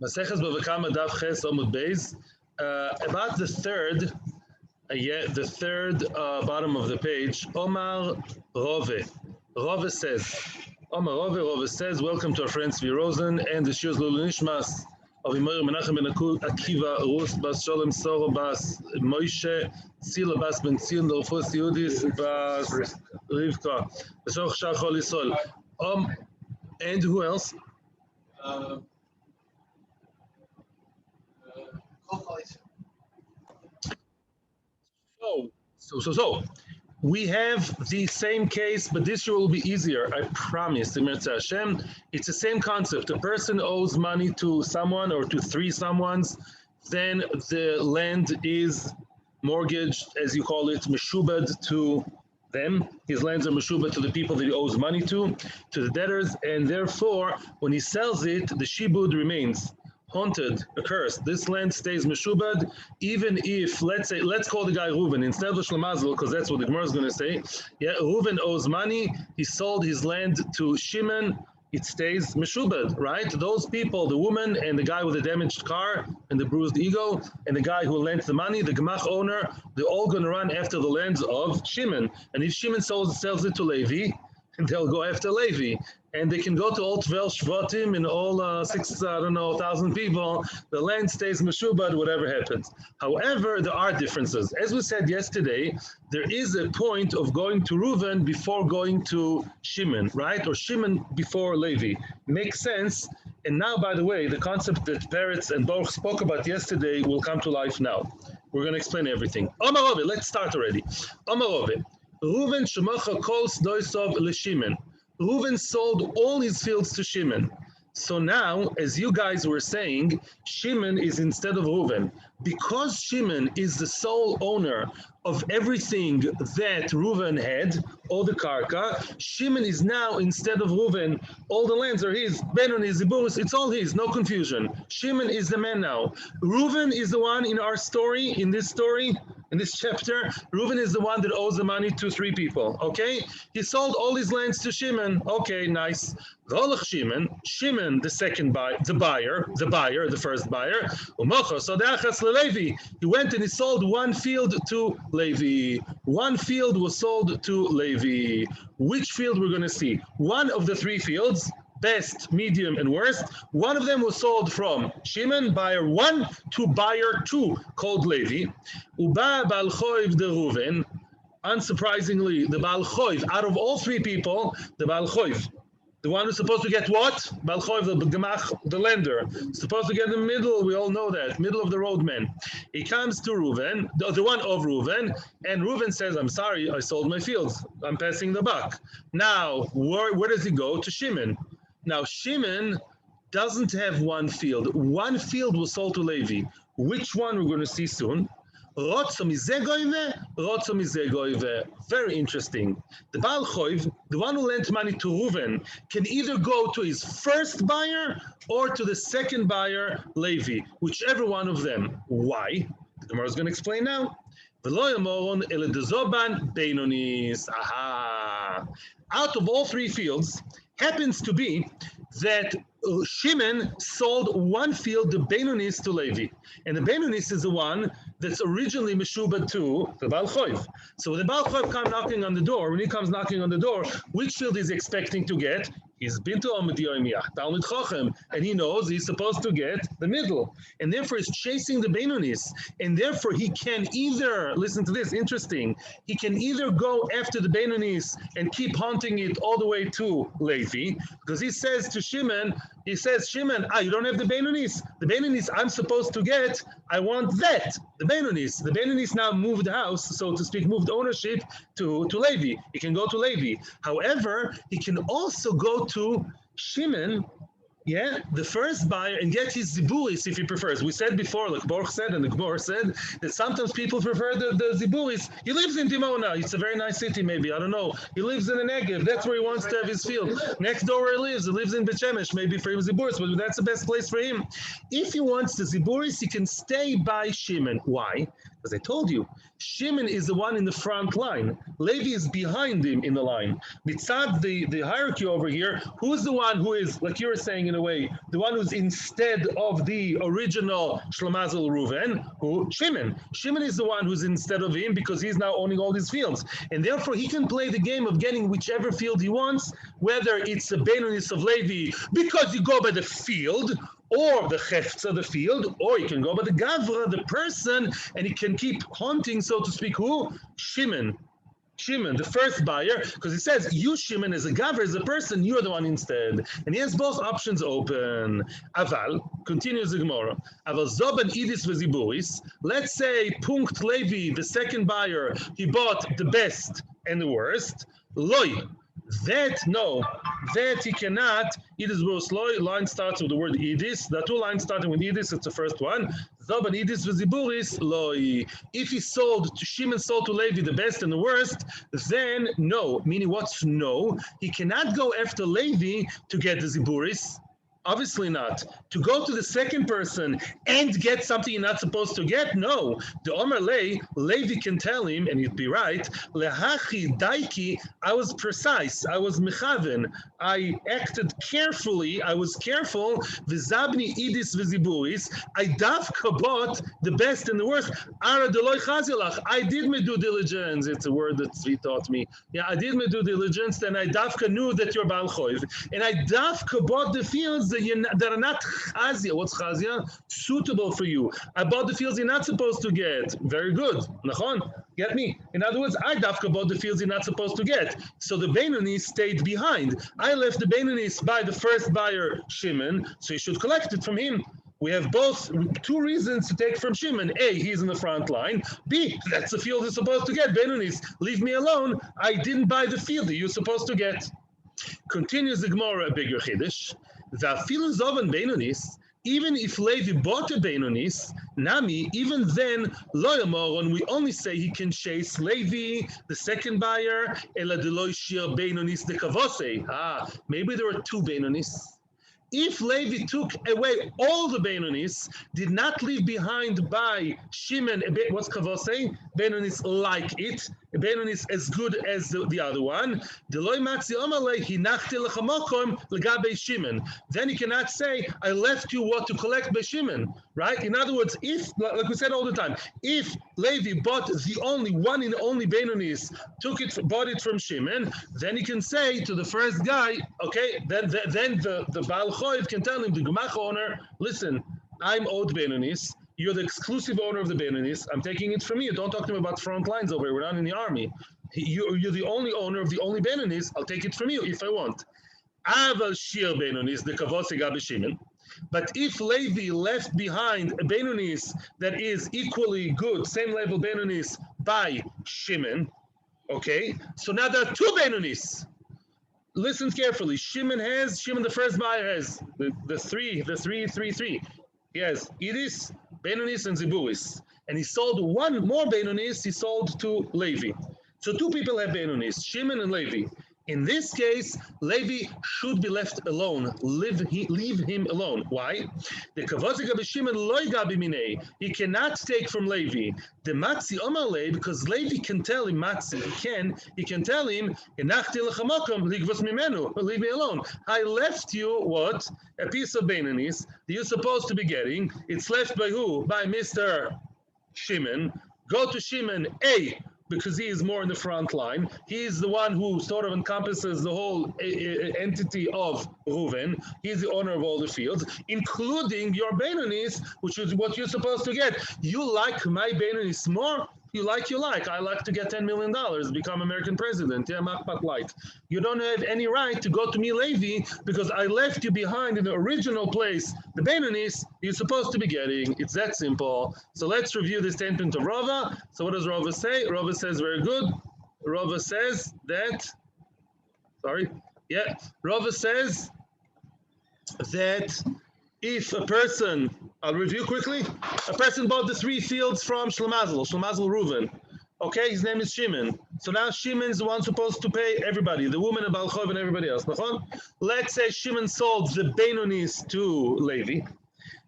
Maseches Bava Kama Daf Ches Amud Beis. About the third bottom of the page, Omar Rove. Rove says, Rove says, welcome to our friend Zvi Rosen and the Shiur Lulu Nishmas of Imar Menachem ben Akiva, Rus Bas Sholem Soro Bas Moshe, Sila Bas Ben Zion, Dorfos Yudis Bas Rivka, Besoch Shach Chol Yisrael. And who else? So we have the same case, but this year will be easier, I promise. It's the same concept. A person owes money to someone or to three someones, then the land is mortgaged, as you call it, meshubad to them. His lands are meshubad to the people that he owes money to the debtors, and therefore, when he sells it, the shibud remains. Haunted, accursed. This land stays meshubad, even if, let's call the guy Reuven instead of Shlomazel, because that's what the Gemara is going to say. Yeah, Reuven owes money. He sold his land to Shimon. It stays meshubad, right? Those people, the woman and the guy with the damaged car and the bruised ego, and the guy who lent the money, the gemach owner, they're all going to run after the lands of Shimon. And if Shimon sells it to Levi, they'll go after Levi. And they can go to all 12 Shvatim and all 1,000 people. The land stays meshubad, whatever happens. However, there are differences. As we said yesterday, there is a point of going to Reuven before going to Shimon, right? Or Shimon before Levi. Makes sense. And now, by the way, the concept that Peretz and Baruch spoke about yesterday will come to life now. We're going to explain everything. Omar Rove, let's start already. Omar Rove, Reuven shemacha kol sdoisov leShimon. Reuven sold all his fields to Shimon. So now, as you guys were saying, Shimon is instead of Reuven. Because Shimon is the sole owner of everything that Reuven had, all the karka, Shimon is now, instead of Reuven, all the lands are his. Benoni, Ziburus, it's all his, no confusion. Shimon is the man now. Reuven is the one in our story, in this chapter, Reuven is the one that owes the money to three people, okay? He sold all his lands to Shimon. Okay, nice. Shimon, the first buyer, he went and he sold one field to Levi. One field was sold to Levi. Which field we're going to see? One of the three fields, best, medium, and worst. One of them was sold from Shimon, buyer 1, to buyer 2, called Levi. Uba Baal Choiv de Reuven. Unsurprisingly, the Baal Choiv, out of all three people, the Baal Choiv, the one who's supposed to get what? Baal Choiv, the gemach, the lender, supposed to get in the middle. We all know that, middle of the road man. He comes to Reuven, the one of Reuven, and Reuven says, "I'm sorry, I sold my fields. I'm passing the buck." Now, where does he go? To Shimon. Now, Shimon doesn't have one field. One field was sold to Levi. Which one we're going to see soon? Very interesting. The Baal Choiv, the one who lent money to Reuven, can either go to his first buyer or to the second buyer, Levi, whichever one of them. Why? The Gemara is going to explain now. Aha. Out of all three fields, happens to be that Shimon sold one field, the Benonis, to Levi. And the Benonis is the one that's originally Meshubad to the Baal Choiv. So when the Baal Choiv comes knocking on the door, when he comes knocking on the door, which field is he expecting to get? He's been to Amud Yomi, Talmud Chochem, and he knows he's supposed to get the middle. And therefore he's chasing the Benonis. And therefore he can either, listen to this, interesting, he can either go after the Benonis and keep hunting it all the way to Levi, because he says to Shimon, Shimon, you don't have the Benonis. The Benonis I'm supposed to get, I want that. The Benonis. The Benonis now moved the house, so to speak, moved ownership to Levi. He can go to Levi. However, he can also go to Shimon, the first buyer, and get his ziburis if he prefers. We said before, like Baruch said, and the Gemara said, that sometimes people prefer the ziburis. He lives in Dimona. It's a very nice city, maybe. I don't know. He lives in the Negev. That's where he wants to have his field. Next door where he lives in Shemesh, maybe for him ziburis, but that's the best place for him. If he wants the ziburis, he can stay by Shimon. Why? As I told you, Shimon is the one in the front line. Levi is behind him in the line. Mitzad, the hierarchy over here, who is the one who is, like you were saying in a way, the one who's instead of the original Shlemazel Reuven? Who? Shimon. Shimon is the one who's instead of him because he's now owning all these fields. And therefore he can play the game of getting whichever field he wants, whether it's the Benonis of Levi, because you go by the field, or the Hefza, the field, or you can go by the Gavra, the person, and he can keep haunting, so to speak, who? Shimon. Shimon, the first buyer, because he says, you, Shimon, as a Gavra, as a person, you're the one instead. And he has both options open. Aval, continues the Gemara, Aval Zoban Idis Veziburis, let's say Punkt Levi, the second buyer, he bought the best and the worst. Loi. That he cannot. Idis Burus Loi, line starts with the word Idis. The two lines starting with Idis, it's the first one. Zoban Idis Veziburis Loi. If he sold, Shimon sold to Levi the best and the worst, then no. Meaning what's no? He cannot go after Levi to get the Ziburis. Obviously not. To go to the second person and get something you're not supposed to get? No. The Omer Levi can tell him, and he'd be right, Lehachi daiki, I was precise, I was mechaven, I acted carefully, I was careful, v'zabni idis v'ziburis, I dafka bought the best and the worst, ara deloy chazilach, I did my due diligence, it's a word that Tzvi taught me, yeah, I did my due diligence, and I dafka knew that you're Baal Choiv, and I dafka bought the fields that are not chazia. What's chazia? Suitable for you. I bought the fields you're not supposed to get. Very good. Nachon? Get me? In other words, I dafka bought the fields you're not supposed to get. So the Beinonis stayed behind. I left the Beinonis by the first buyer, Shimon, so you should collect it from him. We have both two reasons to take from Shimon. A, he's in the front line. B, that's the field you're supposed to get. Beinonis, leave me alone. I didn't buy the field that you're supposed to get. Continues the Gemara, a bigger chiddush. The fields of an Beinonis, even if Levi bought a Beinonis, Nami, even then, lo yamoron, we only say he can chase Levi, the second buyer, ela deloy shiur Beinonis de kavose. Maybe there were two Beinonis. If Levi took away all the Beinonis, did not leave behind by Shimon, what's kavose? Beinonis like it, a Beinonis as good as the other one. Then he cannot say, I left you what to collect by Shimon, right? In other words, if, like we said all the time, if Levi bought the only one and only Beinonis, bought it from Shimon, then he can say to the first guy, okay, then the Baal Choiv can tell him, the Gemach owner, listen, I'm owed Beinonis. You're the exclusive owner of the Beinonis. I'm taking it from you. Don't talk to me about front lines over here. We're not in the army. You're the only owner of the only Beinonis. I'll take it from you if I want. Aval shiur Beinonis, the kavose gabe Shimon. But if Levi left behind a Beinonis that is equally good, same level Beinonis by Shimon, okay? So now there are two Beinonis. Listen carefully. Shimon the first buyer has the three. He has Idis, Beinonis, and Ziburis. And he sold one more Beinonis, he sold to Levi. So two people have Beinonis, Shimon and Levi. In this case, Levi should be left alone. Leave him alone. Why? The kavose gabe Shimon loy gabe minei. He cannot take from Levi. The matzi omar le, because Levi can tell him matzi. He can tell him enachti lechamokom ligvos mimenu. Leave me alone. I left you what? A piece of Beinonis that you're supposed to be getting. It's left by who? By Mr. Shimon. Go to Shimon A, because he is more in the front line. He is the one who sort of encompasses the whole entity of Reuven. He is the owner of all the fields, including your Beinonis, which is what you're supposed to get. You like my Beinonis more? You like. I like to get $10 million, become American president. Yeah, Machpat like. You don't have any right to go to me, Levi, because I left you behind in the original place. The Beinonis you're supposed to be getting. It's that simple. So let's review the statement of Rava. So what does Rava say? Rava says very good. Rava says that, Rava says that if a person, I'll review quickly, a person bought the three fields from Shlemazel Reuven. Okay, his name is Shimon. So now Shimon is the one supposed to pay everybody, the woman and Baal Chov and everybody else. Let's say Shimon sold the Beinonis to Levi.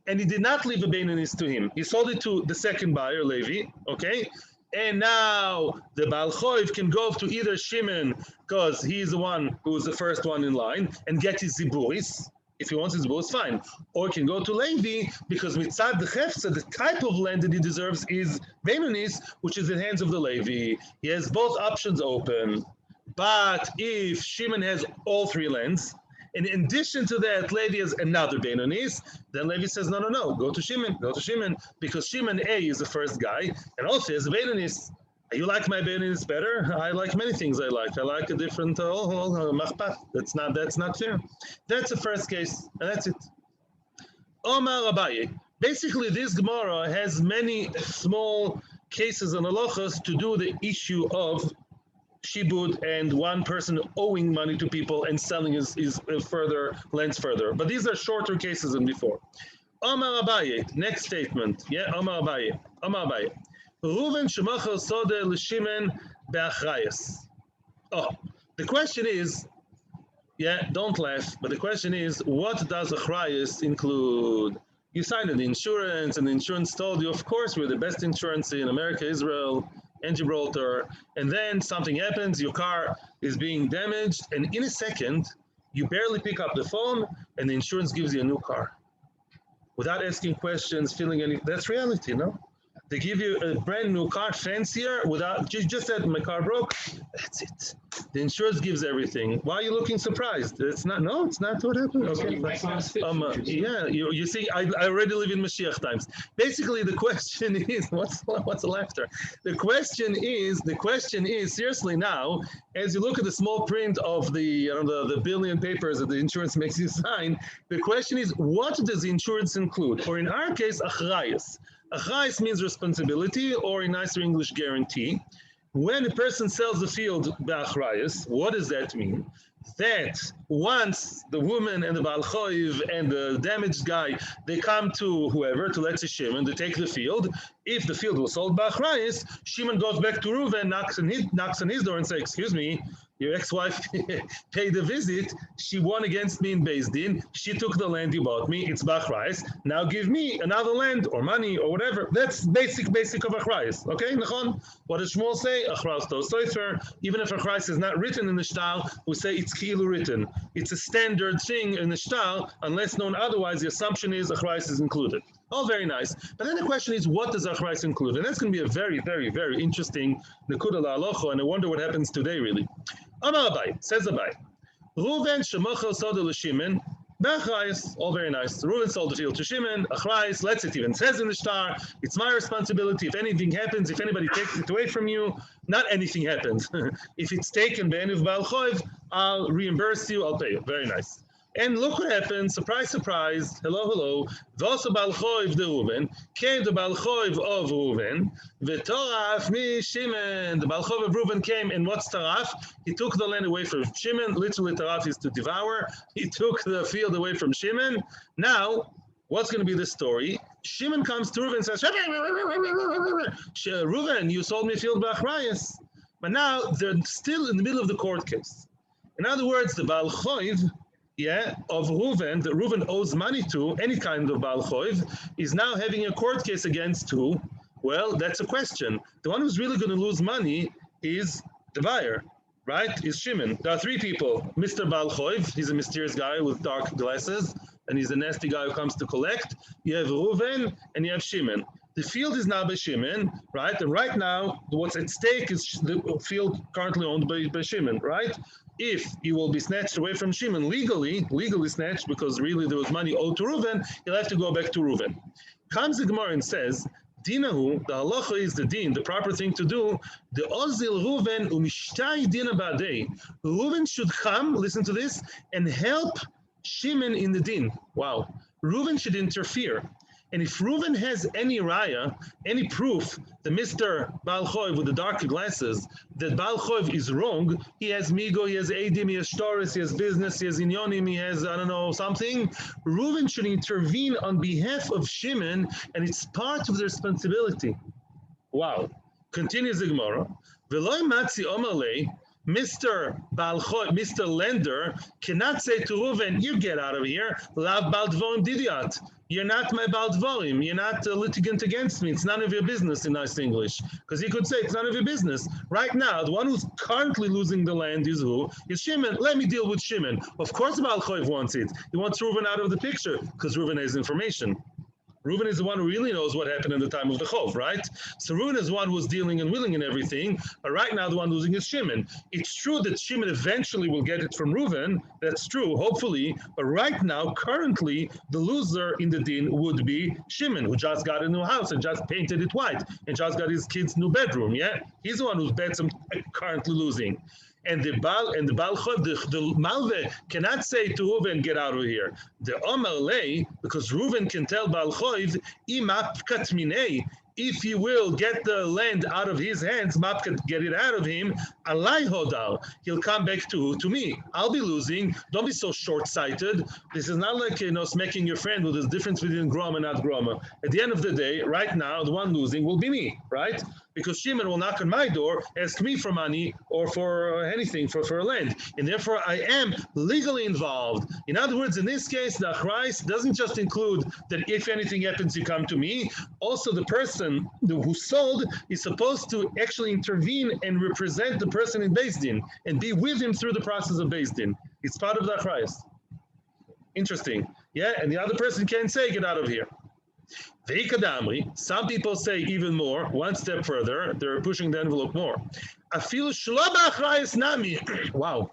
and he did not leave a Beinonis to him. He sold it to the second buyer, Levi, okay? And now the Baal Choiv can go to either Shimon, because he's the one who's the first one in line, and get his Ziburis. If he wants his Ziburis, fine. Or he can go to Levi, because Mitzad the Hefza, the type of land that he deserves is Beinonis, which is in the hands of the Levi. He has both options open. But if Shimon has all three lands, and in addition to that, Levi has another Beinonis, then Levi says, no, go to Shimon, because Shimon A is the first guy, and also has a Beinonis. You like my Beinonis better? I like many things I like. I like a different, machpat. That's not fair. That's the first case, and that's it. Omar Abaye. Basically, this Gemara has many small cases and halachas to do the issue of shibud and one person owing money to people and selling his lands further. But these are shorter cases than before. Omar Abaye, next statement. Yeah, Omar Abaye. Reuven shemachar sodeh l'Shimon be'achrayus. Oh, the question is, don't laugh, but the question is, what does achrayus include? You signed an insurance, and the insurance told you, of course, we're the best insurance in America, Israel, and Gibraltar, and then something happens, your car is being damaged, and in a second, you barely pick up the phone, and the insurance gives you a new car. Without asking questions, feeling any, that's reality, no? They give you a brand new car, fancier, without, just said my car broke, that's it. The insurance gives everything. Why are you looking surprised? It's not what happened. Okay. You see, I already live in Mashiach times. Basically, the question is, what's the laughter? The question is, seriously now, as you look at the small print of the billion papers that the insurance makes you sign, the question is, what does the insurance include? Or in our case, achrayus. Achrayus means responsibility, or in nicer English, guarantee. When a person sells the field achrayus, what does that mean? That once the woman and the Baal Choiv and the damaged guy, they come to whoever, to let's say Shimon, they take the field. If the field was sold by achrayus, Shimon goes back to Reuven, knocks on his door and says, excuse me, your ex-wife paid a visit. She won against me in Beis Din. She took the land you bought me. It's achrayus. Now give me another land or money or whatever. That's basic of achrayus. Okay, Nachon? What does Shmuel say? Achrayus to sofer. Even if achrayus is not written in the shtal, we say it's ki'ilu written. It's a standard thing in the shtal. Unless known otherwise, the assumption is achrayus is included. All very nice. But then the question is, what does achrayus include? And that's going to be a very, very, very interesting nekuda la'alocha, and I wonder what happens today, really. Amar Abai, says Abai, Reuven shemachar sodeh l'Shimon be'achrayus. All very nice. Reuven sold the field to Shimon, achrayus. It even says in the shtar, it's my responsibility. If anything happens, if anybody takes it away from you, not anything happens. If it's taken by any of Baal Choiv, I'll reimburse you, I'll pay you. Very nice. And look what happened, surprise, surprise, hello. V'osa Baal Choiv de Reuven, came the Baal Choiv of Reuven, v'toraf mi Shimon. The Baal Choiv of Reuven came, and what's taraf? He took the land away from Shimon, literally taraf is to devour. He took the field away from Shimon. Now, what's going to be the story? Shimon comes to Reuven and says, Reuven, you sold me a field by achrayus. But now, they're still in the middle of the court case. In other words, the Baal Choiv, of Reuven, that Reuven owes money to, any kind of Baal Choiv, is now having a court case against who? Well, that's a question. The one who's really going to lose money is the buyer, right? Is Shimon. There are three people. Mr. Baal Choiv, he's a mysterious guy with dark glasses, and he's a nasty guy who comes to collect. You have Reuven, and you have Shimon. The field is now by Shimon, right? And right now, what's at stake is the field currently owned by Shimon, right? If you will be snatched away from Shimon legally snatched, because really there was money owed to Reuven, you'll have to go back to Reuven. Comes the Gemara and says, Dinahu, the halacha is the din, the proper thing to do, the ozil Reuven umishtai dina ba'dei. Reuven should come, listen to this, and help Shimon in the din. Wow. Reuven should interfere. And if Reuven has any raya, any proof that Mr. Baal Choiv with the dark glasses, that Baal Choiv is wrong, he has migo, he has edim, he has shtaris, he has business, he has inyonim, he has, I don't know, something, Reuven should intervene on behalf of Shimon, and it's part of the responsibility. Wow. Continues the Gemara. V'loi matzi omalei, Mr. Balchot, Mr. Lender, cannot say to Reuven, you get out of here, Lav Baldvorim Didiat. You're not my Baldvorim. You're not a litigant against me. It's none of your business in nice English. Because he could say it's none of your business. Right now, the one who's currently losing the land is who? Is Shimon. Let me deal with Shimon. Of course Balchot wants it. He wants Reuven out of the picture because Reuven has information. Reuven is the one who really knows what happened in the time of the Chov, right? So Reuven is the one who's dealing and willing and everything, but right now the one losing is Shimon. It's true that Shimon eventually will get it from Reuven, that's true, hopefully, but right now, currently, the loser in the din would be Shimon, who just got a new house and just painted it white, and just got his kid's new bedroom, yeah? He's the one who's currently losing. And the Balchov, the Malve cannot say to Reuven, get out of here. The Omer Lei, because Reuven can tell Balchov, imapkat minei, if you will get the land out of his hands, mapkat, get it out of him, alai hodal, he'll come back to me. I'll be losing. Don't be so short-sighted. This is not like, smacking your friend with the difference between groma and not groma. At the end of the day, right now, the one losing will be me, right? Because Shimon will knock on my door, ask me for money or for anything, for land. And therefore, I am legally involved. In other words, in this case, the achrayus doesn't just include that if anything happens, you come to me. Also, the person who sold is supposed to actually intervene and represent the person in Beis Din and be with him through the process of Beis Din. It's part of the achrayus. Interesting. Yeah, and the other person can say, get out of here. Some people say even more, one step further, they're pushing the envelope more. Wow.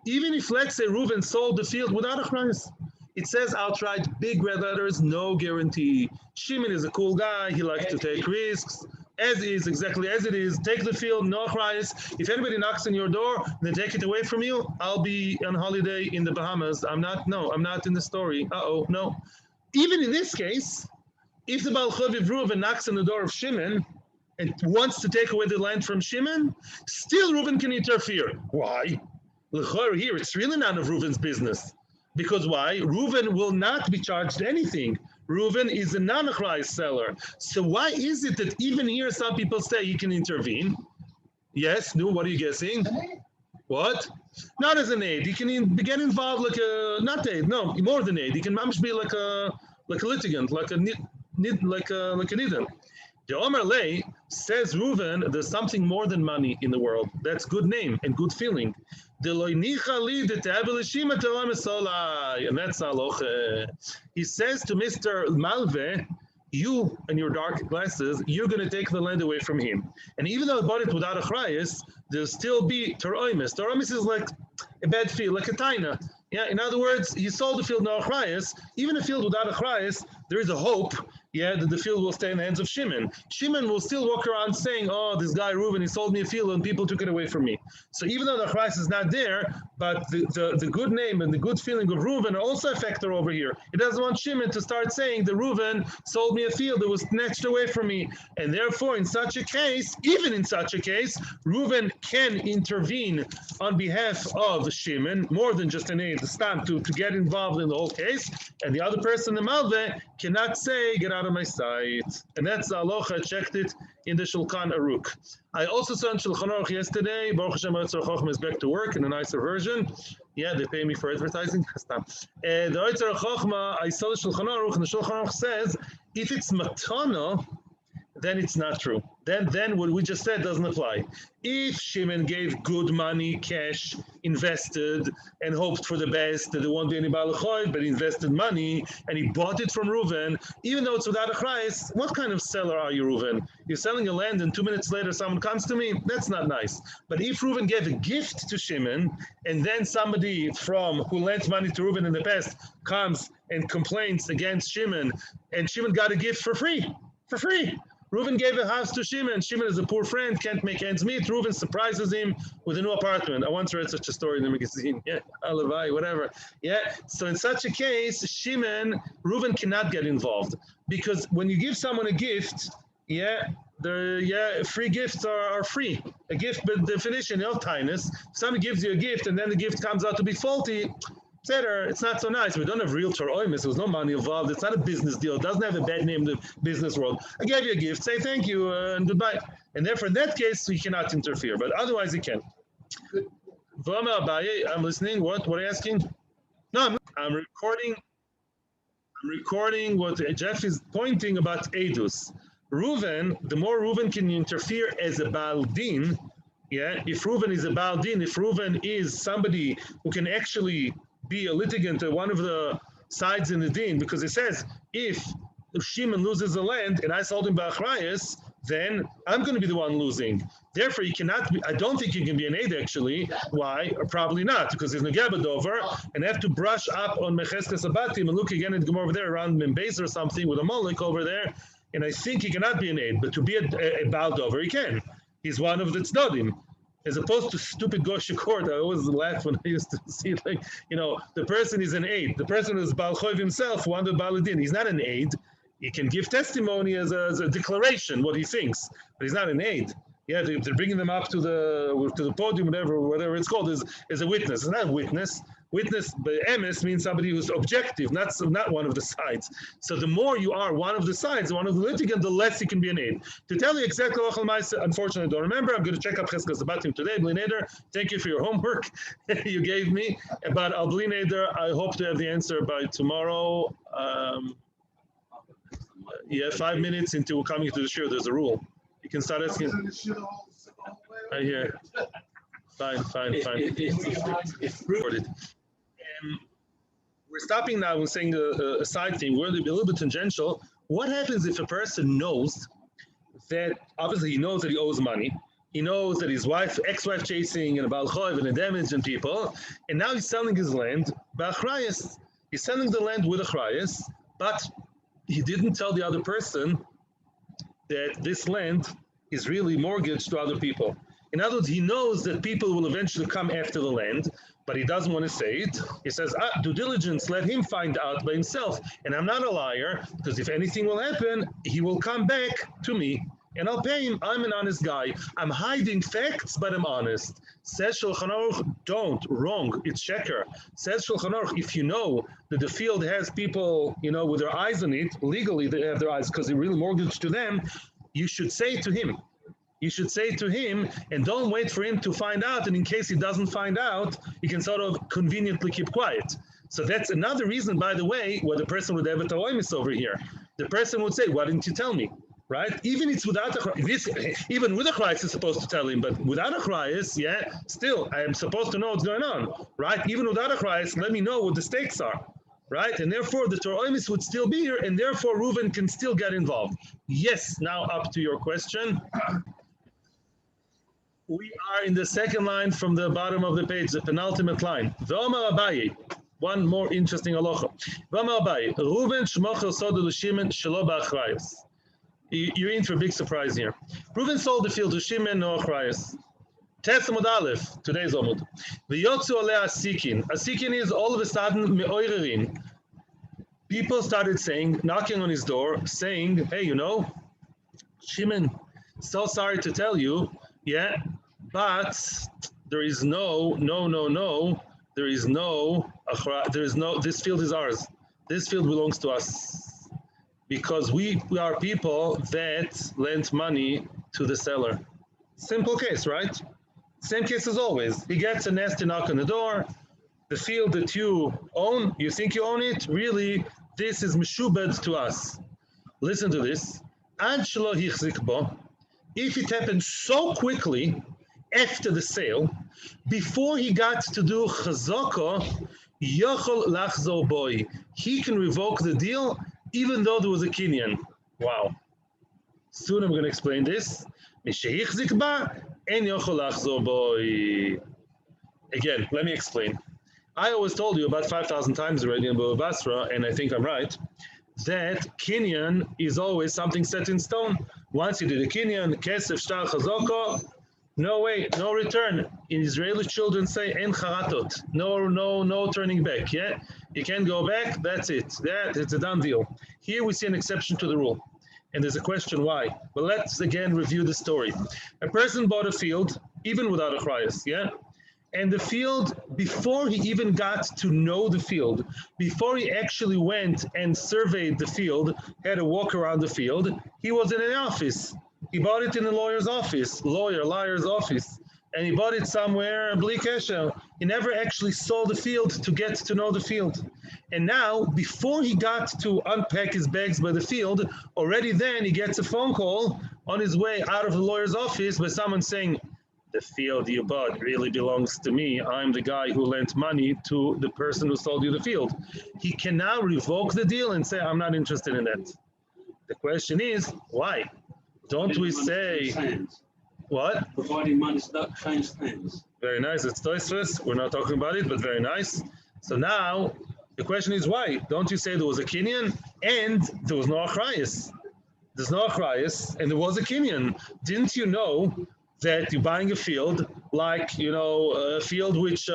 Even if, let's say, Reuven sold the field without achrayus, it says outright, big red letters, no guarantee. Shimon is a cool guy, he likes to take risks. As is, exactly as it is, take the field, no achrayus. If anybody knocks on your door and they take it away from you, I'll be on holiday in the Bahamas. I'm not in the story. No. Even in this case, if the Baal Choviv Reuven knocks on the door of Shimon and wants to take away the land from Shimon, still Reuven can interfere. Why? Here, it's really none of Reuven's business. Because why? Reuven will not be charged anything. Reuven is a non-achrayus seller. So why is it that even here some people say he can intervene? Yes, no, what are you guessing? What? Not as an aid. He can get involved like a, not aid, no, more than aid. He can be like a litigant, like a nidam. The Omer Lei says Reuven, there's something more than money in the world. That's good name and good feeling. And that's halacha. He says to Mr. Malve, you and your dark glasses, you're going to take the land away from him. And even though I bought it without achrayus, there'll still be teroimis. Teroimis is like a bad field, like a taina. Yeah, in other words, he sold the field no achrayus. Even a field without achrayus, there is a hope, that the field will stay in the hands of Shimon. Shimon will still walk around saying, oh, this guy Reuven, he sold me a field and people took it away from me. So even though the achrayus is not there, but the good name and the good feeling of Reuven are also a factor over here. He doesn't want Shimon to start saying that Reuven sold me a field that was snatched away from me. And therefore, in such a case, even in such a case, Reuven can intervene on behalf of Shimon, more than just an aid, the stamp to get involved in the whole case. And the other person, the Malve, cannot say, get out of my sight. And that's the halacha. I checked it in the Shulchan Aruch. I also saw in Shulchan Aruch yesterday, Baruch Hashem, Oitzer Chochma is back to work in a nicer version. Yeah, they pay me for advertising. The Oitzer Chochma, I saw the Shulchan Aruch, and the Shulchan Aruch says, if it's matana, then it's not true. Then what we just said doesn't apply. If Shimon gave good money, cash, invested, and hoped for the best, that there won't be any balachoi, but he invested money, and he bought it from Reuven, even though it's without achrayus, what kind of seller are you, Reuven? You're selling a land, and 2 minutes later someone comes to me? That's not nice. But if Reuven gave a gift to Shimon, and then somebody who lent money to Reuven in the past comes and complains against Shimon, and Shimon got a gift for free. Reuven gave a house to Shimon. Shimon is a poor friend, can't make ends meet. Reuven surprises him with a new apartment. I once read such a story in the magazine. Yeah, Alavai, whatever. Yeah, so in such a case, Reuven cannot get involved. Because when you give someone a gift, free gifts are free. A gift, by definition, of kindness. If somebody gives you a gift and then the gift comes out to be faulty, etc. It's not so nice. We don't have real Torah. There's no money involved. It's not a business deal. It doesn't have a bad name in the business world. I gave you a gift. Say thank you and goodbye. And therefore, in that case, we cannot interfere. But otherwise, he can. Vama Abaye, I'm listening. What are you asking? No, I'm recording. I'm recording what Jeff is pointing about Edus. Reuven, the more Reuven can interfere as a Baal Din, yeah, if Reuven is a Baal Din, if Reuven is somebody who can actually be a litigant at one of the sides in the Din, because it says, if Shimon loses the land and I sold him by achrayus, then I'm going to be the one losing. Therefore, he cannot be, I don't think he can be an aid actually. Why? Or probably not, because he's negabed over and have to brush up on Mechestes Abatim and look again at Gemara over there around Membeis or something with a Molek over there. And I think he cannot be an aid, but to be a Baal Dover, he can. He's one of the tznodim. As opposed to stupid Gosha court, I always laugh when I used to see it like, the person is an aid. The person who is Baal Choiv himself, one of Baal Din. He's not an aid. He can give testimony as a declaration, what he thinks, but he's not an aid. Yeah, they're bringing them up to the podium, whatever it's called, is a witness. It's not a witness. Witness, but emes means somebody who's objective, not one of the sides. So the more you are one of the sides, one of the litigant, the less you can be an aid. To tell you exactly what unfortunately I don't remember. I'm going to check up Cheskas Abatim today. Blineder, thank you for your homework you gave me. But I'll Blineder, I hope to have the answer by tomorrow. 5 minutes into coming to the shiur, there's a rule. You can start asking. I hear. Fine. We're stopping now and saying a side thing. We're a little bit tangential. What happens if a person knows that, obviously he knows that he owes money. He knows that his ex-wife chasing and about choiv and damage and people, and now he's selling his land by achrayus. He's selling the land with achrayus, but he didn't tell the other person that this land is really mortgaged to other people. In other words, he knows that people will eventually come after the land, but he doesn't want to say it. He says, due diligence, let him find out by himself. And I'm not a liar, because if anything will happen, he will come back to me, and I'll pay him. I'm an honest guy. I'm hiding facts, but I'm honest. Says Shulchan Aruch, don't, wrong, it's sheker. Says Shulchan Aruch, if you know that the field has people, with their eyes on it, legally they have their eyes because they really mortgaged to them, you should say to him, and don't wait for him to find out, and in case he doesn't find out, you can sort of conveniently keep quiet. So that's another reason, by the way, why the person would have a taoimis over here. The person would say, why didn't you tell me? Right? Even it's without even with achrayus is supposed to tell him, but without achrayus, still I am supposed to know what's going on, right? Even without achrayus, let me know what the stakes are, right? And therefore the taoimis would still be here, and therefore Reuven can still get involved. Yes, now up to your question. We are in the second line from the bottom of the page, the penultimate line. V'omar Abaye, one more interesting halacha. V'omar Abaye, Reuven shmocher sodu l'Shimon shelo ba'achrayus. You're in for a big surprise here. Reuven sold the field to Shimon, no achrayus. Tes Amud Aleph, today's Amud. V'yotzu alei asikin. Asikin is all of a sudden me'oirerin. People started knocking on his door, saying, hey, Shimon, so sorry to tell you, but there is this field is ours. This field belongs to us. Because we are people that lent money to the seller. Simple case, right? Same case as always. He gets a nasty knock on the door. The field that you own, you think you own it, really, this is meshubed to us. Listen to this. Ad shelo hichzik bo. If it happened so quickly after the sale, before he got to do chazaka, yochol lachzor boy. He can revoke the deal even though there was a kinyan. Wow. Soon I'm going to explain this. Again, let me explain. I always told you about 5,000 times already in Bava Basra, and I think I'm right, that kinyan is always something set in stone. Once you did a kinyan, kesef shtar chazaka, no way, no return. In Israeli children say en charatot, no turning back. You can't go back. That's it. It's a done deal. Here we see an exception to the rule, and there's a question why. But let's again review the story. A person bought a field, even without achrayus, and the field, before he even got to know the field, before he actually went and surveyed the field, had a walk around the field, he was in an office. He bought it in a lawyer's office, liar's office. and he bought it somewhere, bli kesher. He never actually saw the field to get to know the field. And now, before he got to unpack his bags by the field, already then he gets a phone call on his way out of the lawyer's office by someone saying, the field you bought really belongs to me. I'm the guy who lent money to the person who sold you the field. He can now revoke the deal and say, I'm not interested in that. The question is, why? Don't we say, what? Providing money that changed hands. Very nice, it's Toysfus. We're not talking about it, but very nice. So now, the question is why? Don't you say there was a Kinyan and there was no achrayus? There's no achrayus and there was a Kinyan. Didn't you know that you're buying a field, like, a field which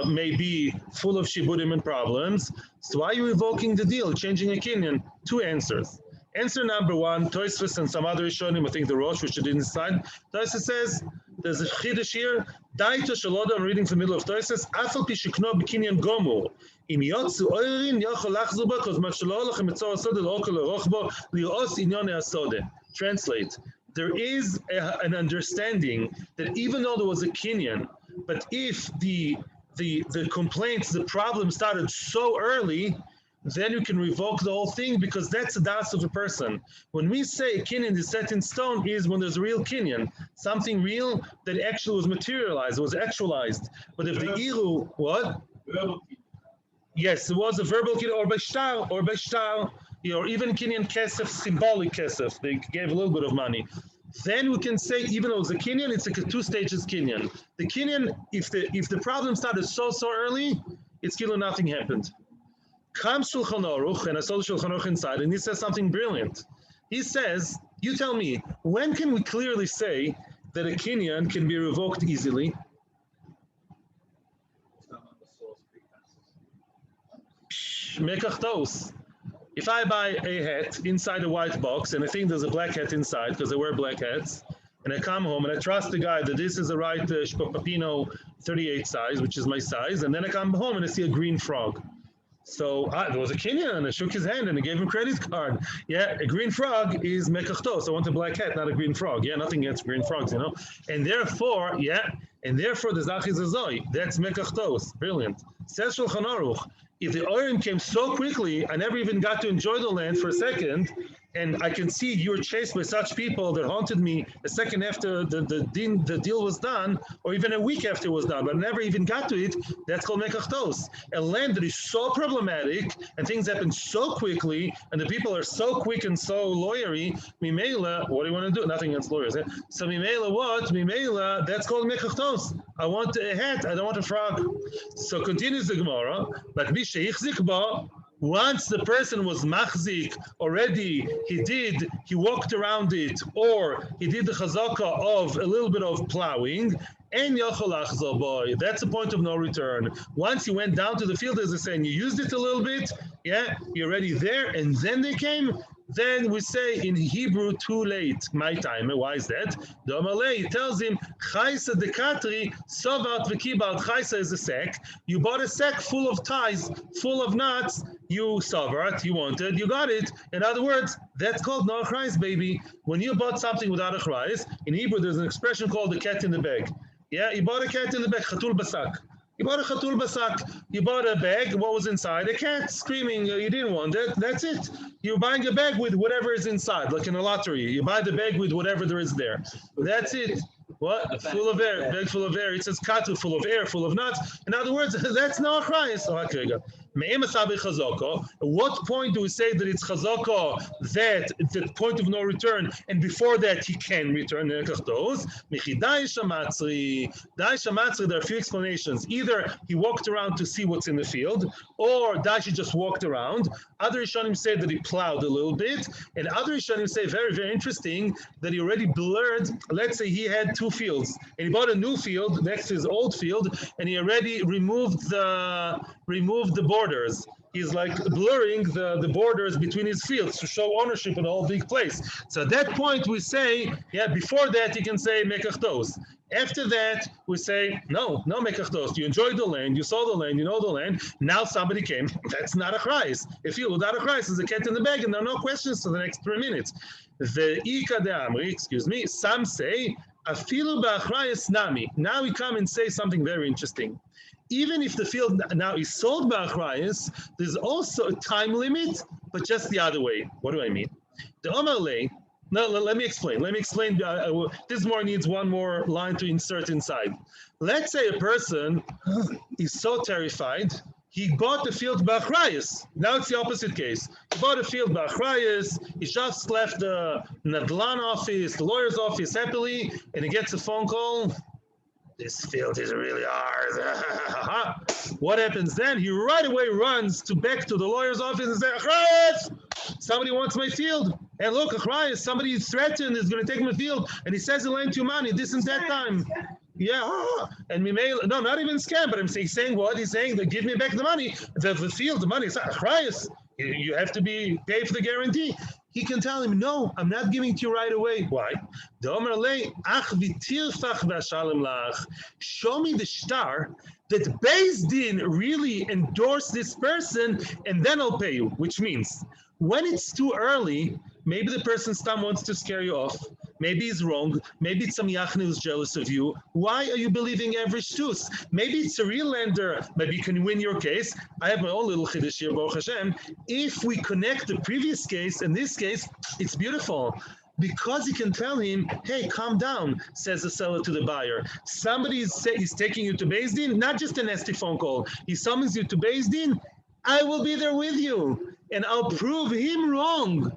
may be full of shiabudim and problems? So why are you revoking the deal, changing a Kinyan? Two answers. Answer number one, Tosfos and some other Rishonim, I think the Rosh, which you didn't decide. Tosfos says, there's a chiddush here, Daito Shaloda, I'm reading from the middle of Tosfos, Afal pi shekno b'kinyan gomur, im yotzu oirin yochol lachzor bo, kos mat shelo olachem etzor asode l'okol l'rochbo, li'os inyon asode. Translate. There is an understanding that even though there was a Kinyan, but if the complaints, the problem started so early, then you can revoke the whole thing because that's the das of a person. When we say a Kinyan is set in stone is when there's a real Kinyan, something real that actually was materialized, was actualized. But if the Iru, what? Yes, it was a verbal Kinyan or by shtar, or even Kinyan kesef, symbolic kesef. They gave a little bit of money. Then we can say, even though it's a Kinyan, it's like a two stages Kinyan. The Kinyan, if the problem started so early, it's kilo nothing happened. Comes Shulchan Aruch, and I saw the Shulchan Aruch inside, and he says something brilliant. He says, you tell me, when can we clearly say that a Kinyan can be revoked easily? Mekachtos. If I buy a hat inside a white box, and I think there's a black hat inside, because I wear black hats, and I come home and I trust the guy that this is the right Papino 38 size, which is my size, and then I come home and I see a green frog. So there was a Kinyan, and I shook his hand and I gave him a credit card. Yeah, a green frog is mekachtos. I want a black hat, not a green frog. Yeah, nothing against green frogs, And therefore, the zach is a zoi. That's mekachtos. Brilliant. Says Shulchan Aruch, if the Orim came so quickly, I never even got to enjoy the land for a second, and I can see you were chased by such people that haunted me a second after the deal was done, or even a week after it was done, but I never even got to it. That's called mekachtos. A land that is so problematic, and things happen so quickly, and the people are so quick and so lawyery, mimela, what do you want to do? Nothing against lawyers. So mimela what? Mimela, that's called mekachtos. I want a hat, I don't want a frog. So continues the Gemara, but once the person was machzik, already he walked around it, or he did the chazaka of a little bit of plowing, and boy, that's the point of no return. Once you went down to the field, as I say, and you used it a little bit, you're already there, and then they came. Then we say in Hebrew, too late, my time. Why is that? The Amalei tells him, Chaysa dekatri, sovat v'kibalt. Chaysa is a sack. You bought a sack full of ties, full of nuts. You sovat, you wanted, you got it. In other words, that's called no achrayus, baby. When you bought something without achrayus, in Hebrew there's an expression called the cat in the bag. Yeah, you bought a cat in the bag, chatul basak. You bought a chatul basak. You bought a bag. What was inside? A cat screaming. You didn't want it. That's it. You're buying a bag with whatever is inside, like in a lottery. You buy the bag with whatever there is there. That's it. What? Full of air. Bag full of air. It says katu, full of air, full of nuts. In other words, that's no achrayus. At what point do we say that it's chazaka, that it's the point of no return, and before that he can return? There are a few explanations. Either he walked around to see what's in the field, or Dashi just walked around. Other Rishonim say that he plowed a little bit, and other Rishonim say, very, very interesting, that he already blurred. Let's say he had two fields, and he bought a new field next to his old field, and he already removed the borders. He's like blurring the borders between his fields to show ownership in a whole big place. So at that point we say, before that you can say mekachtos. After that we say, no mekachtos. You enjoyed the land, you saw the land, you know the land. Now somebody came. That's not achrayus. If you without achrayus is a cat in the bag, and there are no questions for the next 3 minutes. The Ika de Amri, some say, Afilu ba'achrayus nami. Now we come and say something very interesting. Even if the field now is sold ba'achrayus, there's also a time limit, but just the other way. What do I mean? The Omerle. No, let me explain. This more needs one more line to insert inside. Let's say a person is so terrified, he bought the field ba'achrayus. Now it's the opposite case. He bought a field ba'achrayus, he just left the Nadlan office, the lawyer's office happily, and he gets a phone call. This field is really ours. What happens then? He right away runs back to the lawyer's office and says, achrayus! Somebody wants my field. And look, achrayus, somebody threatened is going to take my field, and he says he lent you money this and that time. Yeah, and we may, no, not even scam, but he's saying what? He's saying that give me back the money, the field, the money. It's not achrayus. You have to pay for the guarantee. He can tell him, no, I'm not giving it to you right away. Why? Show me the star that Beis Din really endorsed this person, and then I'll pay you, which means when it's too early, maybe the person wants to scare you off. Maybe he's wrong. Maybe it's some yachne who's jealous of you. Why are you believing every shtus? Maybe it's a real lender. Maybe you can win your case. I have my own little chiddush here, Baruch Hashem. If we connect the previous case and this case, it's beautiful. Because he can tell him, hey, calm down, says the seller to the buyer. Somebody is taking you to Beis Din, not just a nasty phone call. He summons you to Beis Din. I will be there with you, and I'll prove him wrong.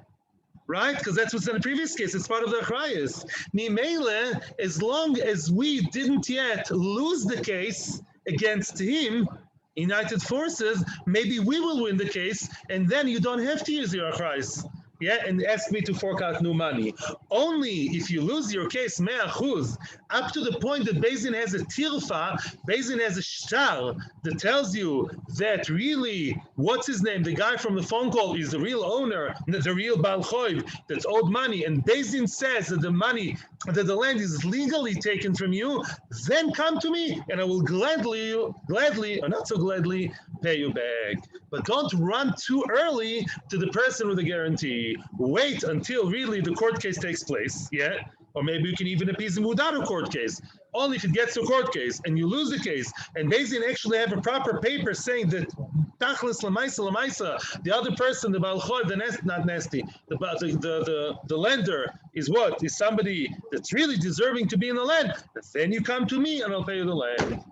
Right? Because that's what's in the previous case. It's part of the achrayus. Mimele, as long as we didn't yet lose the case against him, united forces, maybe we will win the case, and then you don't have to use your achrayus. Yeah, and ask me to fork out new money. Only if you lose your case, 100%, up to the point that Beis Din has a tirfa, Beis Din has a shtar that tells you that really, what's his name, the guy from the phone call is the real owner, the real Baal Choiv that's owed money, and Beis Din says that the money, that the land is legally taken from you, then come to me, and I will gladly, or not so gladly, pay you back. But don't run too early to the person with the guarantee. Wait until really the court case takes place, yeah? Or maybe you can even appease him without a court case. Only if it gets to a court case and you lose the case, and Beis Din actually have a proper paper saying that tachlis lemaisa, the other person, the Baal Choiv, not nasty, the lender is what? Is somebody that's really deserving to be in the land. Then you come to me and I'll pay you the land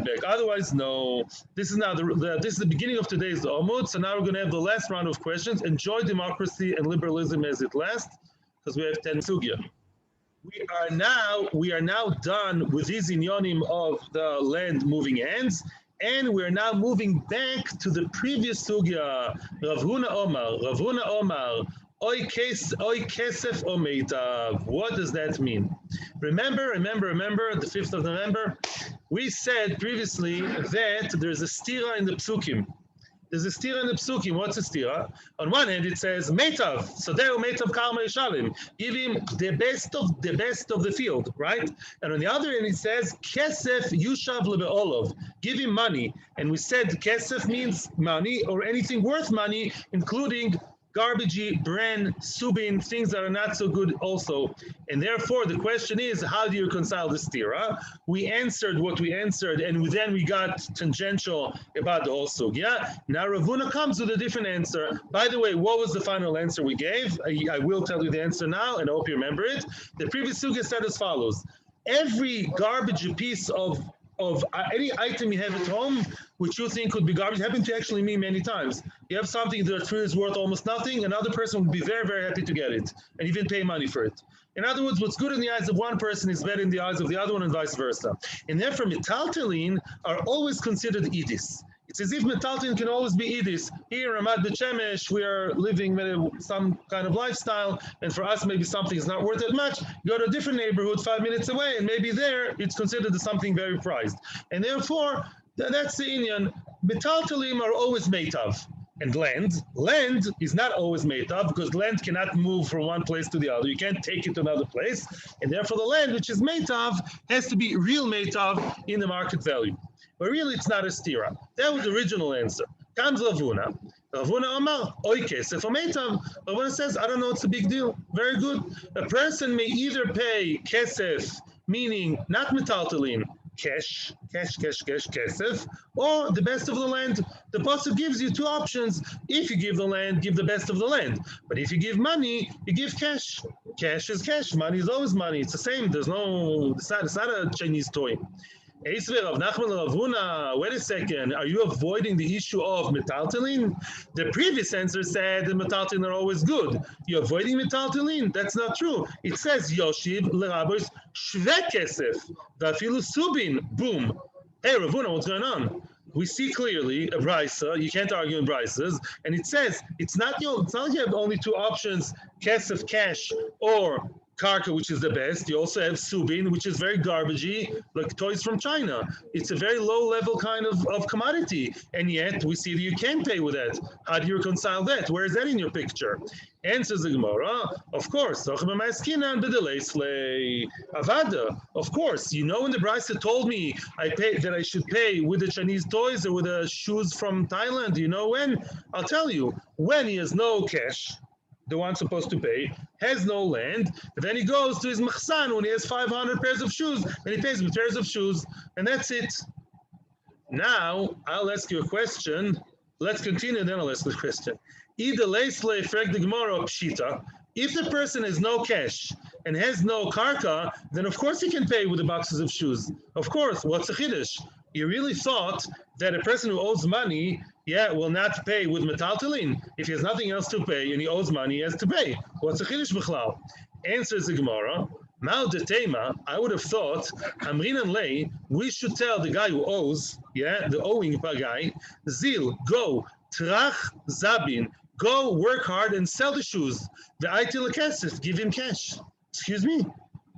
back. Otherwise, no. This is now this is the beginning of today's Amud. So now we're going to have the last round of questions. Enjoy democracy and liberalism as it lasts, because we have 10 sugya. We are now done with these inyonim of the land moving hands, and we're now moving back to the previous sugya. Rav Huna Omar, Oy kesef o Meytav. What does that mean? Remember, the 5th of November, we said previously that there's a stira in the psukim. There's a stira in the psukim. What's a stira? On one hand, it says Meytav, Sodeu Meytav Karma Yishalim. Give him the best of the field, right? And on the other hand, it says Kesef Yushav Lebe'olov. Give him money. And we said Kesef means money or anything worth money, including garbagey, bran, subin, things that are not so good also. And therefore, the question is, how do you reconcile this stira? We answered what we answered, and then we got tangential about the whole sugya. Now Rav Huna comes with a different answer. By the way, what was the final answer we gave? I will tell you the answer now, and I hope you remember it. The previous sugya said as follows. Every garbage piece of any item you have at home, which you think could be garbage, happened to actually me many times. You have something that is worth almost nothing, another person would be very, very happy to get it, and even pay money for it. In other words, what's good in the eyes of one person is bad in the eyes of the other one, and vice versa. And therefore, metaltalin are always considered idis. It's as if metaltalin can always be idis. Here in Amud Shemesh, we are living some kind of lifestyle, and for us, maybe something is not worth that much. Go to a different neighborhood 5 minutes away, and maybe there it's considered as something very prized. And therefore, that's the Inyan. Metaltalim are always Meytav. And land is not always Meytav, because land cannot move from one place to the other. You can't take it to another place. And therefore, the land, which is Meytav, has to be real Meytav in the market value. But really, it's not a stira. That was the original answer. Comes Rav Huna. Ravuna Amar, oy kesef or Meytav. Ravuna says, I don't know, it's a big deal. Very good. A person may either pay kesef, meaning not metaltalin, cash, kesef, or the best of the land. The pasuk gives you two options. If you give the land, give the best of the land. But if you give money, you give cash. Cash is cash. Money is always money. It's the same. It's not a Chinese toy. Wait a second, are you avoiding the issue of metaltalin? The previous answer said that metaltalin are always good. You're avoiding metaltalin? That's not true. It says Yoshiv l'rabos shve kesef v'afilu subin. Boom. Hey Ravuna, what's going on? We see clearly a brisa. You can't argue in brisas, and it says it's not you have only two options: kesef, cash, or karka, which is the best. You also have subin, which is very garbagey, like toys from China. It's a very low-level kind of commodity, and yet we see that you can pay with that. How do you reconcile that? Where is that in your picture? Answers the Gemara, of course. Avada, of course. You know when the Brisa told me that I should pay with the Chinese toys or with the shoes from Thailand. Do you know when? I'll tell you. When he has no cash, the one supposed to pay, has no land, and then he goes to his machsan when he has 500 pairs of shoes, and he pays with pairs of shoes, and that's it. Now, I'll ask you a question. Let's continue, then I'll ask the question. If the person has no cash and has no karka, then of course he can pay with the boxes of shoes. Of course, what's the chiddush? You really thought that a person who owes money, will not pay with metaltalin. If he has nothing else to pay and he owes money, he has to pay. What's the chiddush b'chlal? Answers the Gemara. Mal detema, I would have thought, Amrin and Lay, we should tell the guy who owes, the owing guy, Zil, go, trach zabin, go work hard and sell the shoes. The itil kesef, give him cash. Excuse me,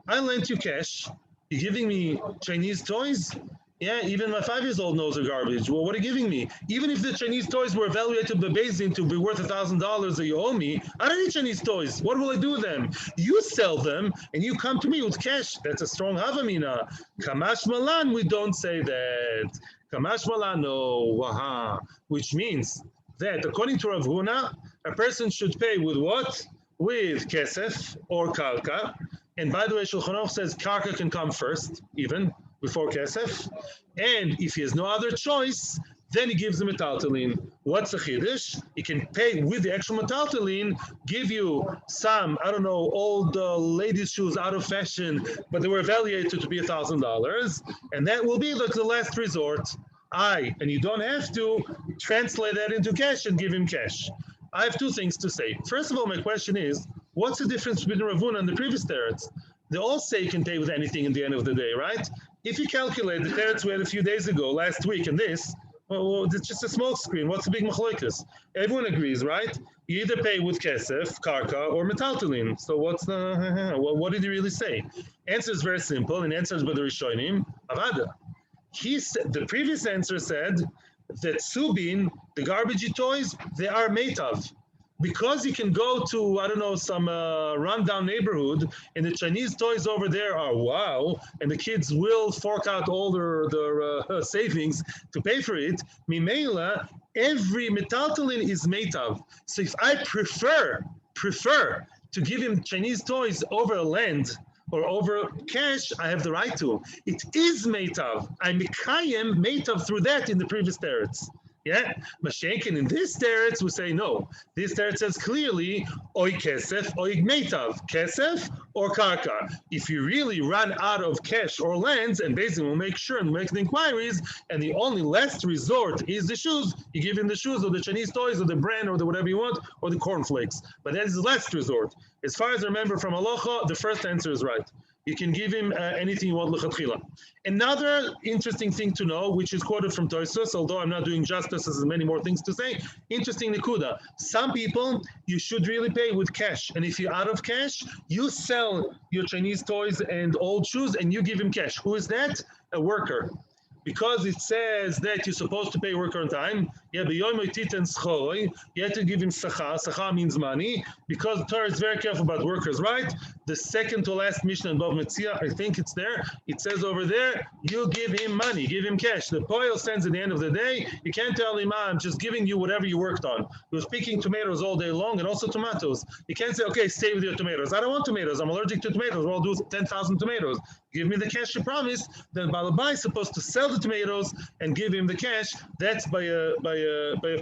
I lent you cash. You're giving me Chinese toys? Yeah, even my 5-year-old knows are garbage. Well, what are you giving me? Even if the Chinese toys were evaluated by Beis to be worth $1,000 that you owe me, I don't need Chinese toys. What will I do with them? You sell them, and you come to me with cash. That's a strong havamina. Kamash malan, we don't say that. Kamash malan, no. Which means that, according to Rav Huna, a person should pay with what? With kesef or karka. And by the way, Shulchan Aruch says karka can come first, even before kesef, and if he has no other choice, then he gives the metaltalin. What's the chiddush? He can pay with the actual metaltalin, give you some, old ladies' shoes out of fashion, but they were evaluated to be $1,000, and that will be like the last resort. And you don't have to translate that into cash and give him cash. I have two things to say. First of all, my question is, what's the difference between Rav Huna and the previous teretz? They all say you can pay with anything in the end of the day, right? If you calculate the teretz we had a few days ago, last week, and this, it's just a smoke screen. What's the big machlokas? Everyone agrees, right? You either pay with kesef, karka, or metaltalin. So what did he really say? Answer is very simple, and answers by the Rishonim, avada. The previous answer said that subin, the garbagey toys, they are Meytav. Because you can go to, some rundown neighborhood, and the Chinese toys over there are wow, and the kids will fork out all their savings to pay for it, Mimela, every metaltalin is Meytav. So if I prefer to give him Chinese toys over a land or over cash, I have the right to. It is Meytav. I'm Mekayem Meytav through that in the previous teretz. Yeah, Mashenkin in this teretz we say no. This teretz says clearly, oy kesef, oy Meytav, kesef or karka. If you really run out of cash or lands, and basically we'll make sure and make the inquiries, and the only last resort is the shoes, you give him the shoes or the Chinese toys or the brand or the whatever you want, or the cornflakes. But that is the last resort. As far as I remember from Halacha, the first answer is right. You can give him anything you want lechatchila. Another interesting thing to know, which is quoted from Tosfos, although I'm not doing justice, there's many more things to say. Interesting nekuda. Some people, you should really pay with cash. And if you're out of cash, you sell your Chinese toys and old shoes and you give him cash. Who is that? A worker. Because it says that you're supposed to pay worker on time, Yeah, you have to give him sachar. Sachar means money, because the Torah is very careful about workers, right? The second to last Mishnah in Bava Metzia, I think it's there. It says over there, you give him money, give him cash. The poil stands at the end of the day. You can't tell him, I'm just giving you whatever you worked on. He was picking tomatoes all day long, and also tomatoes. You can't say, okay, stay with your tomatoes. I don't want tomatoes. I'm allergic to tomatoes. Well, I'll do 10,000 tomatoes. Give me the cash you promised. Then Balabai is supposed to sell the tomatoes and give him the cash. That's by a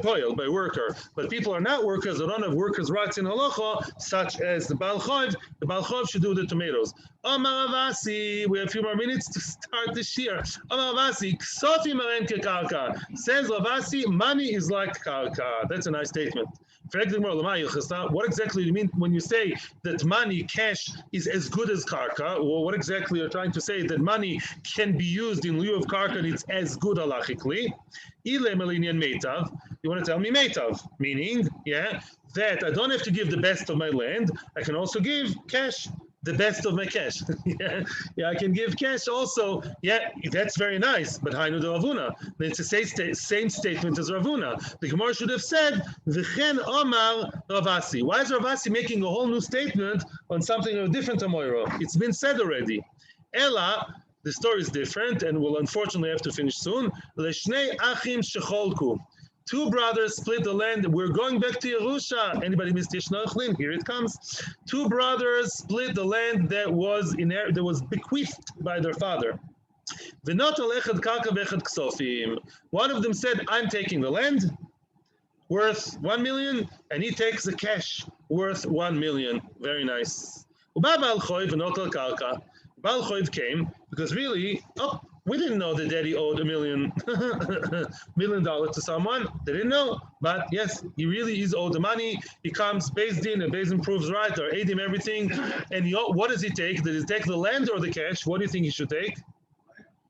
poil, by a worker. But people are not workers. They don't have workers' rights in halacha, such as the Baal Chayv. The Baal Chayv should do the tomatoes. Amar Avasi, we have a few more minutes to start the shiur. Amar Avasi, ksofim aren kekarka. Says Avasi, money is like karka. That's a nice statement. What exactly do you mean when you say that money, cash, is as good as karka? Well, what exactly are you trying to say? That money can be used in lieu of karka and it's as good halachically? Meytav. You want to tell me Meytav, meaning, yeah, that I don't have to give the best of my land. I can also give cash, the best of my cash. yeah, I can give cash also. Yeah, that's very nice. But Hainu de Ravuna. It's the same statement as Ravuna. The Gemara should have said, V'chen Omar Ravasi. Why is Ravasi making a whole new statement on something of a different Amoiro? It's been said already. Ella, the story is different, and we'll unfortunately have to finish soon. Leshnei Achim Shecholku. Two brothers split the land. We're going back to Yerusha. Anybody missed Yishnochlin? Here it comes. Two brothers split the land that was bequeathed by their father. One of them said, I'm taking the land worth 1 million, and he takes the cash worth 1 million. Very nice. Baal Chayv came because really, we didn't know that daddy owed $1 million to someone. They didn't know. But yes, he really is owed the money. He comes, Beis Din, and Beis Din proves right, or aid him everything. And what does he take? Does he take the land or the cash? What do you think he should take?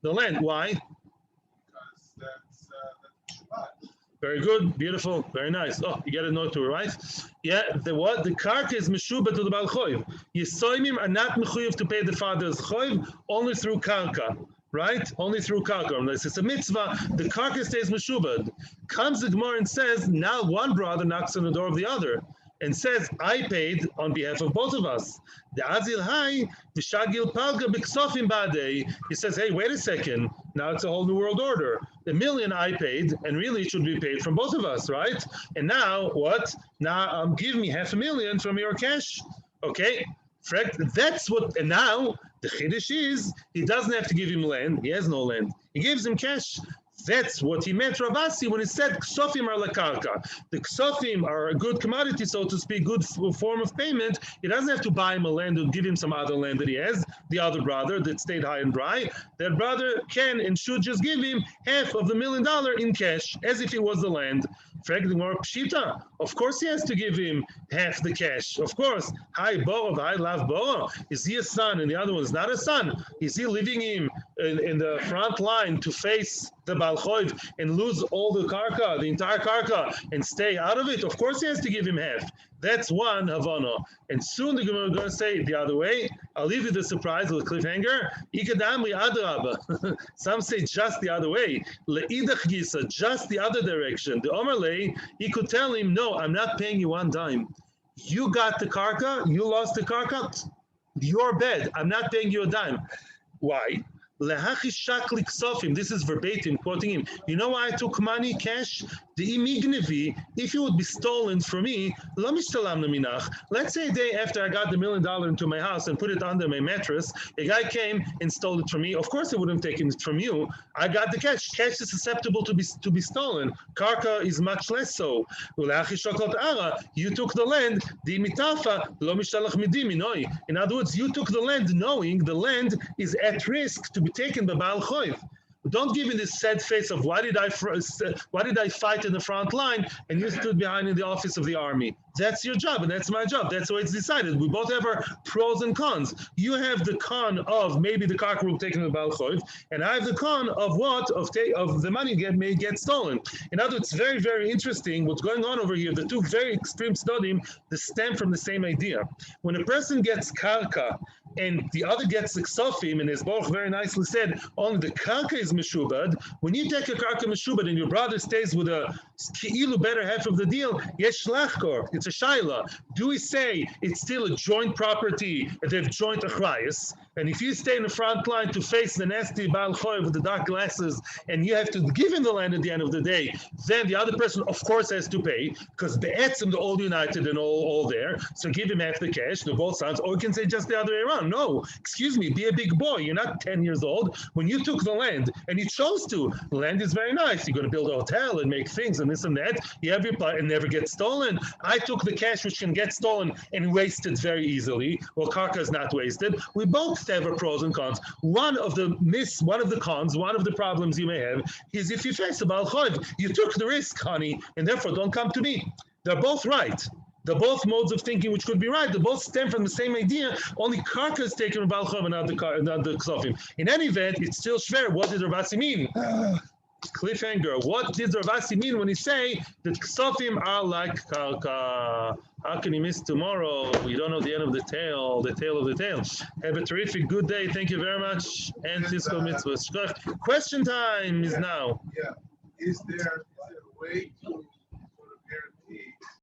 The land. Why? Because that's Shabbat. Very good, beautiful, very nice. Oh, you got a note to it, right? Yeah, the karka is meshuba to the Baal Chayv. Yisoimim are not mechuyev to pay the father's chayv, only through karka. Right? Only through karka. Unless it's a mitzvah, the karka stays meshubad. Comes the Gemara and says, now one brother knocks on the door of the other and says, I paid on behalf of both of us. The Azil Hai, the Shagil Palga Biksofim Badei. He says, hey, wait a second. Now it's a whole new world order. The million I paid, and really it should be paid from both of us, right? And now what? Now give me $500,000 from your cash. Okay. That's what, and now the chiddush is, he doesn't have to give him land. He has no land. He gives him cash. That's what he meant, Ravasi, when he said ksofim are lakarka. The ksofim are a good commodity, so to speak, good form of payment. He doesn't have to buy him a land or give him some other land that he has. The other brother that stayed high and dry, that brother can and should just give him half of the $1 million in cash, as if it was the land. Pshita, of course he has to give him half the cash. Of course. Hi Boro, I love Boro. Is he a son and the other one is not a son? Is he leaving him in the front line to face the Baal Chayv and lose all the karka, the entire karka, and stay out of it? Of course he has to give him half. That's one Havana. And soon the Gemara is going to say it the other way. I'll leave you the surprise with a cliffhanger. Ikadamri adraba. Some say just the other way. Le'idach gisa, just the other direction. The Omerle, he could tell him, no, I'm not paying you one dime. You got the karka, you lost the karka, your bed. I'm not paying you a dime. Why? This is verbatim, quoting him. You know why I took money, cash? The imignevi, if it would be stolen from me, let's say a day after I got the $1 million into my house and put it under my mattress, a guy came and stole it from me. Of course I wouldn't take it from you. I got the cash. Cash is susceptible to be stolen. Karka is much less so. You took the land. In other words, you took the land knowing the land is at risk to be taken by Baal Chayv. Don't give me this sad face of why did I fight in the front line and you stood behind in the office of the army. That's your job and that's my job. That's why it's decided. We both have our pros and cons. You have the con of maybe the karka will be taken by Baal Chayv, and I have the con of what? Of the money may get stolen. In other words, it's very, very interesting what's going on over here. The two very extreme studim that stem from the same idea. When a person gets karka and the other gets the ksofim, and as Baruch very nicely said, only the karka is meshubad. When you take a karka meshubad and your brother stays with a ki'ilu better half of the deal, yesh lachkor, it's a shaila. Do we say it's still a joint property, they have joint achrayus? And if you stay in the front line to face the nasty Baal Choy with the dark glasses, and you have to give him the land at the end of the day, then the other person, of course, has to pay, because the etzim, they're all united and all there. So give him half the cash, the both sides. Or you can say just the other way around. No, excuse me, be a big boy. You're not 10 years old. When you took the land, and you chose to, the land is very nice. You're going to build a hotel and make things and this and that. You have your part and never get stolen. I took the cash, which can get stolen and wasted very easily. Well, karka is not wasted. We both have a pros and cons. One of the cons, one of the problems you may have is if you face a Baal Choiv, you took the risk, honey, and therefore don't come to me. They're both right. They're both modes of thinking which could be right. They both stem from the same idea. Only karka is taken from Baal Choiv and not the ksofim. In any event, it's still shver. What did Ravasi mean? Cliffhanger. What did Ravasi mean when he say that ksofim are like karka? How can you miss tomorrow? You don't know the end of the tail of the tail. Have a terrific good day. Thank you very much. And fiscal mitzvah. Question time is now. Yeah. Is there a way to